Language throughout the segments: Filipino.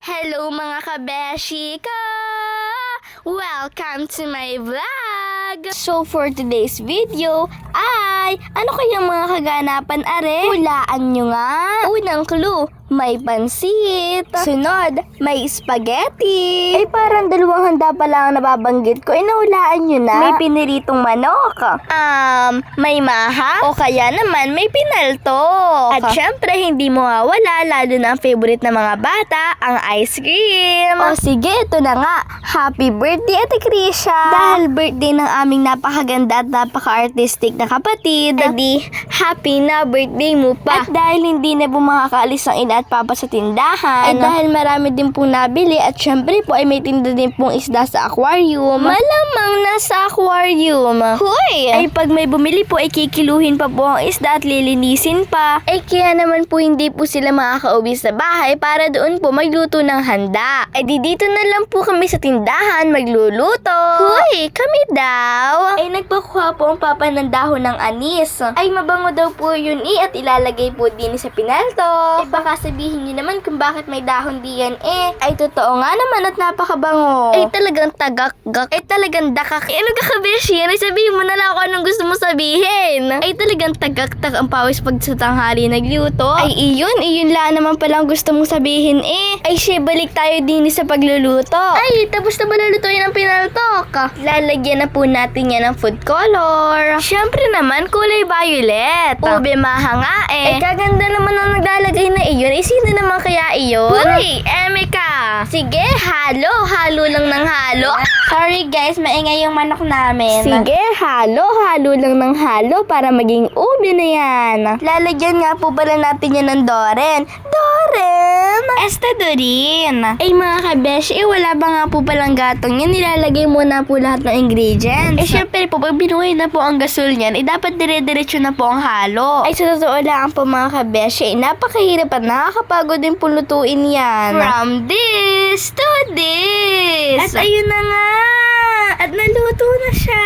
Hello mga kabeshi ko! Welcome to my vlog! So for today's video ay ano kayang mga kaganapan are? Hulaan nyo nga! Unang clue, may pansit. Sunod, may spaghetti. Ay parang dalawang handa pa lang ang nababanggit ko. Nahulaan nyo na. May piniritong manok. May maha. O kaya naman may pinaltok. At syempre hindi mawawala lalo na ang favorite ng mga bata, ang ice cream. O sige, ito na nga. Happy birthday Ate Krisha. Dahil birthday ng aming napakaganda at napaka-artistic na kapatid. Adi, happy na birthday mo pa. At dahil hindi na po makakaalis ang ina at papa sa tindahan, ay dahil marami din pong nabili at syempre po ay may tinda din pong isda sa aquarium. Malamang nasa aquarium. Hoy! Ay pag may bumili po ay kikiluhin pa po ang isda at lilinisin pa. Ay kaya naman po hindi po sila makakauwi sa bahay para doon po magluto ng handa. Ay di dito na lang po kami sa tindahan magluluto. Hoy! Kami daw! Ay nagpakuha po ang papa ng dahon ng anis. Ay mabango daw po yun at ilalagay po din sa pinalto. Ay baka sabihin niyo naman kung bakit may dahon diyan Ay totoo nga naman at napakabango. Ay talagang tagak-gak. Ay talagang dakak. Ano ka kabeshi? Ay sabihin mo na lang kung anong gusto mo sabihin. Ay talagang tagak-tak ang pawis pag sa tanghali nagluto. Ay iyon lang naman palang gusto mong sabihin Ay siya, balik tayo din sa pagluluto. Ay tapos na ba nalutuin ang pinaltok? Lalagyan na po natin yan ng food color. Siyempre naman kulay violet. Ube maha nga Ay kaganda naman ang naglalagay na iyon. Sino naman kaya iyon? Uy, Emeka! Sige, halo lang ng halo. Sorry guys, maingay yung manok namin. Sige, halo lang ng halo para maging ube na yan. Lalagyan nga po pala natin yan ng Doren. Dorin! Ay mga kabesh, wala ba nga po palang gatong yan? Nilalagay muna po lahat ng ingredients. Syempre po, pag binuhay na po ang gasol niyan, dapat dire-diretso na po ang halo. Ay sa totoo lang po mga kabesh, napakahirap at nakakapagod din po lutuin yan. From this to this! At ayun na nga! At naluto na siya!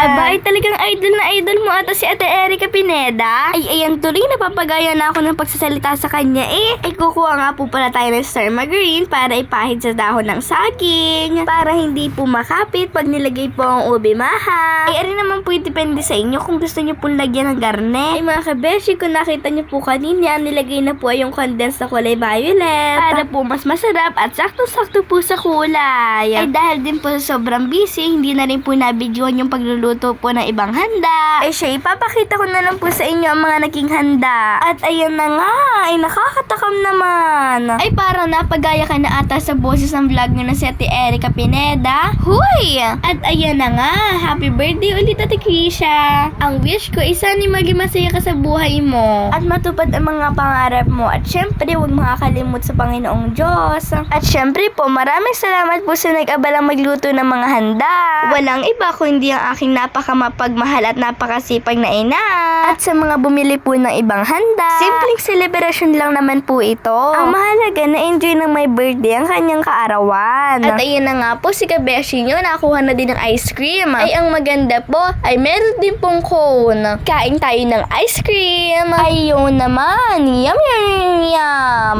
Aba, ay talagang idol na idol mo ata si Ate Erica Pineda. Ay, ayan tuloy, napapagaya na ako ng pagsasalita sa kanya Ay, kukuha nga po pala tayo ng star margarine para ipahid sa dahon ng saging. Para hindi po makapit pag nilagay po ang ube maha. Ay, arin naman po depende sa inyo kung gusto nyo pong lagyan ng garne. Ay, mga kabeshi, kung nakita nyo po kanina, nilagay na po yung condensed na kulay violet. Para po mas masarap at sakto-sakto po sa kulay. Ay, dahil din po sa sobrang busy, hindi na rin po nabidyohan yung pagluluto po ng ibang handa. Ay siya, ipapakita ko na lang po sa inyo ang mga naging handa. At ayan na nga, ay nakakatakam naman. Ay parang napagaya ka na ata sa boses ng vlog nyo na si Ate Erica Pineda. Huy! At ayan na nga, happy birthday ulit Ate Krisha. Ang wish ko, sana maging masaya ka sa buhay mo. At matupad ang mga pangarap mo. At syempre, huwag makakalimot sa Panginoong Diyos. At syempre po, maraming salamat po sa nag-abalang magluto ng mga handa. Walang iba kundi ang aking napakamapagmahal at napakasipag na ina. At sa mga bumili po ng ibang handa, simpleng celebration lang naman po ito. Ang mahalaga na enjoy ng my birthday ang kanyang kaarawan. At ayun na nga po, si kabeshi nyo nakuha na din ng ice cream. Ay ang maganda po, ay meron din pong cone. Kain tayo ng ice cream. Ayun naman, yum.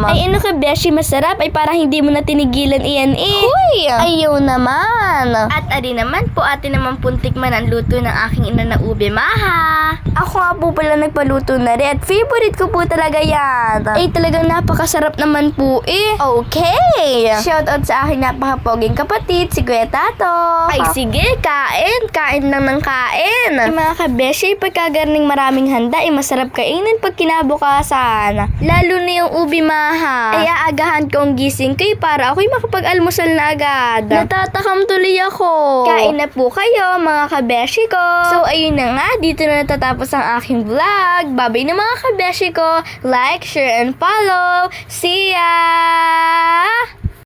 Ay ano kabeshi, masarap. Ay parang hindi mo na tinigilan iyan Huy! Ayun naman. At adi naman po, atin naman puntik man ang luto ng aking ina na ube maha. Ako nga po pala nagpaluto na rin at favorite ko po talaga yan. Ay talagang napakasarap naman po Okay! Shoutout sa aking napakapoging kapatid, si Kuya Tato. Ay sige, kain lang ng kain. Ay mga kabeshi, pagkagarning maraming handa, masarap kainin pag kinabukasan. Lalo na yung ube maha. Ay aagahan ko ang gising kayo para ako'y makapag-almusal na agad. Natatakam tuloy ako. Kain na po kayo mga kabeshi ko. So ayun na nga, dito na natatapos ang aking vlog. Babay na mga kabeshi ko. Like, share, and follow. See ya!